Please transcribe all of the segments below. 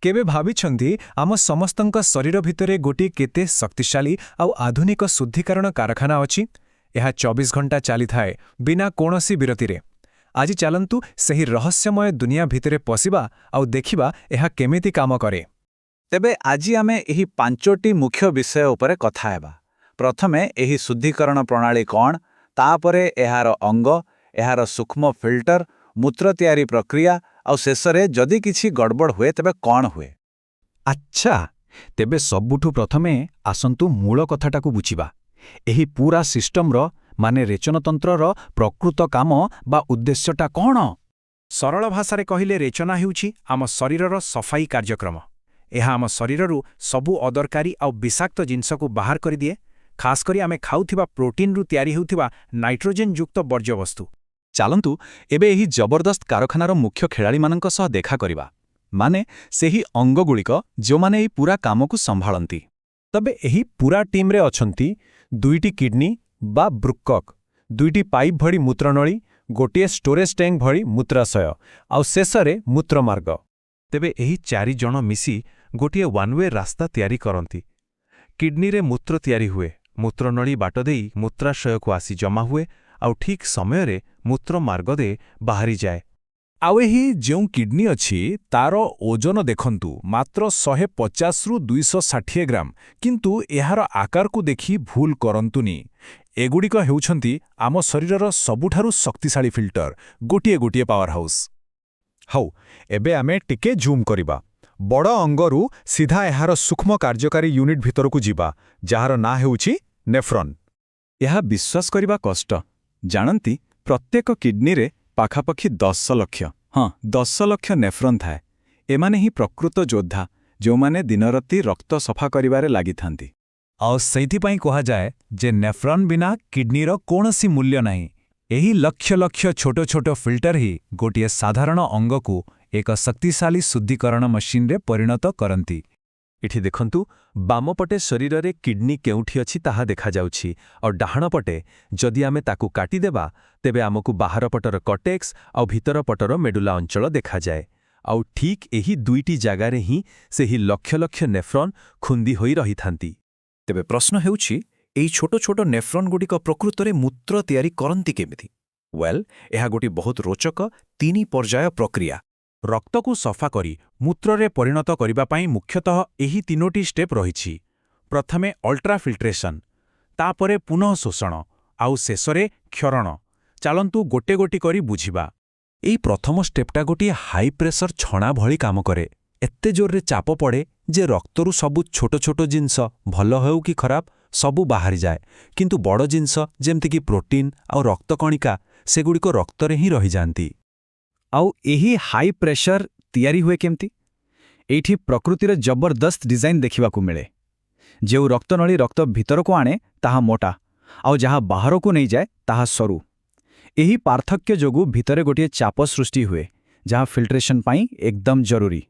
केबे भाविछन्ति आम समस्तଙ୍କ शरीर भितरे गोटी केते शक्तिशाली आउ आधुनिक शुद्धिकरण कारखाना अछि। यह 24 घंटा चली थाए बिना कोनोसी विरतिरे। आज चलंतु सही रहस्यमय दुनिया भितरे पशिबा आउ देखिबा यह केमिति काम करे। तेबे आज आमे एही पांचोटी मुख्य विषय उपरे कथा हेबा। प्रथमे एही शुद्धिकरण प्रणाली कौन, तापरे एहार अंग, एहार सूक्ष्म फिल्टर, मूत्र तैयारी प्रक्रिया आउ शेषरे जदि किछि गड़बड़ हुए तेबे कौन हुए। अच्छा, तेबे सबुठु प्रथमे आसंतु मूल कथाटाकू बुझिबा। एही पूरा सिस्टमर माने रेचनतंत्रर प्रकृत काम बा उद्देश्यटा कौन? सरल भाषारे कहिले रेचना हेउछि आम शरीरर सफाई कार्यक्रम। यह आम शरीररू सबु अदरकारी आउ विषाक्त जिनसकू बाहर कर दिए, खास करी आमे खाउथिबा प्रोटीन रु तैयारी हेउथिबा नाइट्रोजेन युक्त वर्ज्यवस्तु। चालंतु एबे एही जबरदस्त कारखानार मुख्य खेलाड़ीमानंक सह देखा करिबा, माने सेही अंगगुड़िक जो माने एही पूरा कामकू संभाळंती। तबे एही पूरा टीमरे अछंती दुईटी किडनी बा बृक्कक, दुईटी पाइप भड़ी मूत्रनळी, गोटिए स्टोरेज टैंक भड़ी मूत्राशय आउ शेषरे मूत्रमार्ग। तेबे एही 4 जण मिसी गोटिए वन वे रास्ता तैयारी करंती। किडनी रे मूत्र तैयारी हुए, मूत्रनळी बाट देई मूत्राशय को आसी जमा हुए आउ ठीक समय रे मूत्र मार्ग दे बाहरी जाए। आउ एही जेउ किडनी अछि तार ओजन देखंतु मात्र 150 रु 260 ग्राम, किंतु एहार आकार को देखि भूल करंतुनी। एगुड़िक हेउछंती आम शरीरर सबुठारु शक्तिशाली फिल्टर, गोटिए गोटिए पावर हाउस। हौ एबे आमे टिके जूम करिबा। बड़ अंगरू सीधा एहार सूक्ष्म कार्यकारी यूनिट भितरकू जिबा, जहार ना हेउछि नेफ्रॉन। यह विश्वास करिबा कष्ट। जानंती प्रत्येक किडनी रे पाखापाखि 10 लक्ष, हाँ 10 लक्ष नेफ्रॉन थाए। एमाने ही प्रकृत योद्धा जो माने दिनराति रक्त सफा करिबारे लागिथांती। आउ सेइथिपाई कहा जाए जे नेफ्रॉन बिना किडनीर कोनोसी मूल्य नाही। एही लक्ष लक्ष छोट छोट फिल्टर ही गोटिए साधारण अंग को एक शक्तिशाली शुद्धिकरण मशीन रे परिणत करंती। इठी देखंतु बामपटे शरीर रे किडनी केउठी अछि ताहा देखा जाउछि और डाहाण पटे जदि आमे ताकू काटी देबा तेबे आमकू बाहर पटर कॉर्टेक्स और भीतर पटर मेडुला अंचल देखा जाए। आउ ठीक एही दुईटी जागारे ही सेही लक्ष लक्ष नेफ्रॉन खुंदी होई रहिथांती। तेबे प्रश्न हेउछि एई छोट छोट नेफ्रॉन गुडिक प्रकृतरे मूत्र तैयारी करंती केमिति? वेल, एहा गोटी बहुत रोचक 3 पर्याय प्रक्रिया। रक्त को सफा करी मूत्र रे परिणत करिबा पाई मुख्यतः एही 3टी स्टेप रहिछि। प्रथमे अल्ट्राफिल्ट्रेशन, तापरे पुनः शोषण आउ शेषरे क्षरण। चालंतु गोटे गोटी करी बुझिबा। एई प्रथम स्टेपटा गोटी हाई प्रेशर छणा भली काम करे। एत्ते जोर चाप पड़े जे रक्तरू सबु छोट छोट जिनस भल हेउ कि खराब सबु बाहरी जाए, किंतु बड़ जिनस जेमति कि प्रोटीन आउ रक्त कणिका सेगुड़िक रक्तरे ही रही जांती। आउ एही हाई प्रेशर तैयारी हुए केमती? एठी प्रकृतिर जबरदस्त डिजाइन देखिबाकू मिले। जेउ रक्तनळी रक्त भितरको आणे ताहा मोटा आउ जहा बाहरको नहीं जाए ताहा सरू। एही पार्थक्य जोगु भितरे गोटिए चाप सृष्टि हुए, जहा फिल्ट्रेशन पाई एकदम जरूरी।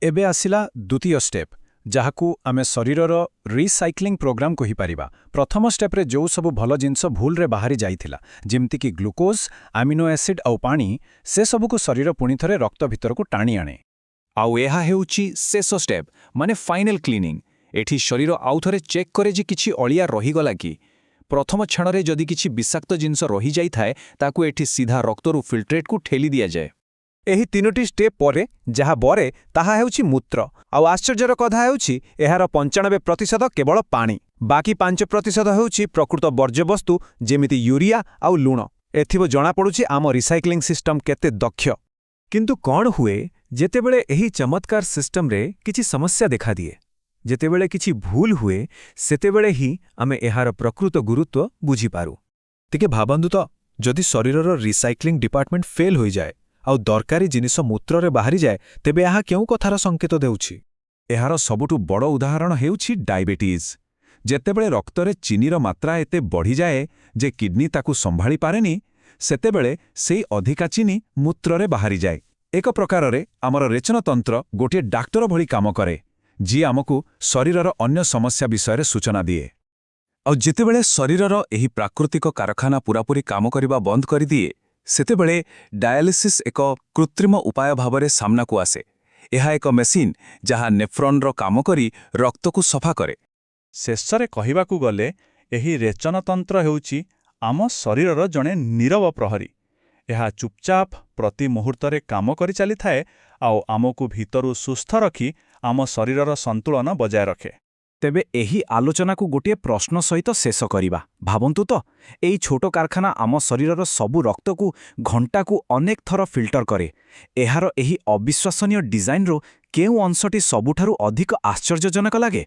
एबे आसिला द्वितीय स्टेप, जहाकू आमे शरीरर रिसाइक्लिंग प्रोग्राम कहि पारिबा। प्रथम स्टेप्रे जो सबु भल जिनस भूल रे बाहरी जाइथिला, जेमति कि ग्लूकोज, अमीनो एसिड आउ पानी, से सबुको शरीर पुणी थरे रक्त भितरकू टाणी आणे। आउ एहा हेउछि शेष स्टेप, माने फाइनल क्लीनिंग। एठी शरीर आउ थरे चेक करे जे किछि अलिया रहिगला कि। प्रथम क्षणरे जदि किछि विषाक्त जिनस रहि जाई थाए ताकू एठी सीधा रक्तरू फिल्ट्रेट को ठेली दिया जाए। एही 3टी स्टेप परे जहा बरे ताहा हेउछि मूत्र। आउ आश्चर्यर कथा हेउछि एहार 95% केवल पानी, बाकी 5% हेउछि प्रकृत वर्ज्यवस्तु जेमिति यूरिया आउ लुण। एथिबो जणा पडुछि आम रिसाइक्लिंग सिस्टम केते दक्ष। किंतु कौन हुए जेतेबेले एही चमत्कार सिस्टम रे किछि समस्या देखा दिए? जेतेबेले किछि भूल हुए सेतेबेले ही आमे एहार प्रकृत गुरुत्व बुझी पारू। तिके भाबंतु तो जदि शरीरर रिसाइक्लिंग डिपार्टमेंट फेल होई जाए आउ दरकारी जिनिस मूत्र रे बाहरी जाए तेबे एहा केउ कथार संकेत देउछि? एहार सबुठु बड़ उदाहरण हेउछि डायबिटीज। जेतेबेले रक्तरे चीनीर मात्रा एते बढ़ी जाए जे किडनी ताकू संभाली पारेनी, सेतेबेले सेई अधिका चीनी मूत्ररे बाहरी जाए। एक प्रकाररे आमर रेचनतंत्र गोटे डाक्टर भली काम करे, जी आमकू शरीरर अन्य समस्या विषय सूचना दिए। ଆଉ ଯେତେବେଳେ ଶରୀରର ଏହି ପ୍ରାକୃତିକ କାରଖାନା ପୂରାପୂରି କାମ କରିବା ବନ୍ଦ କରିଦିଏ, ସେତେବେଳେ ଡାୟାଲିସିସ୍ ଏକ କୃତ୍ରିମ ଉପାୟ ଭାବରେ ସାମ୍ନାକୁ ଆସେ। ଏହା ଏକ ମେସିନ୍ ଯାହା ନେଫ୍ରନ୍ର କାମ କରି ରକ୍ତକୁ ସଫା କରେ। ଶେଷରେ କହିବାକୁ ଗଲେ ଏହି ରେଚନତନ୍ତ୍ର ହେଉଛି ଆମ ଶରୀରର ଜଣେ ନୀରବ ପ୍ରହରୀ। ଏହା ଚୁପଚାପ ପ୍ରତି ମୁହୂର୍ତ୍ତରେ କାମ କରି ଚାଲିଥାଏ ଆଉ ଆମକୁ ଭିତରୁ ସୁସ୍ଥ ରଖି ଆମ ଶରୀରର ସନ୍ତୁଳନ ବଜାୟ ରଖେ। ତେବେ ଏହି ଆଲୋଚନାକୁ ଗୋଟିଏ ପ୍ରଶ୍ନ ସହିତ ଶେଷ କରିବା। ଭାବନ୍ତୁ ତ, ଏଇ ଛୋଟ କାରଖାନା ଆମ ଶରୀରର ସବୁ ରକ୍ତକୁ ଘଣ୍ଟାକୁ ଅନେକ ଥର ଫିଲ୍ଟର କରେ। ଏହାର ଏହି ଅବିଶ୍ୱାସନୀୟ ଡିଜାଇନ୍ରୁ କେଉଁ ଅଂଶଟି ସବୁଠାରୁ ଅଧିକ ଆଶ୍ଚର୍ଯ୍ୟଜନକ ଲାଗେ?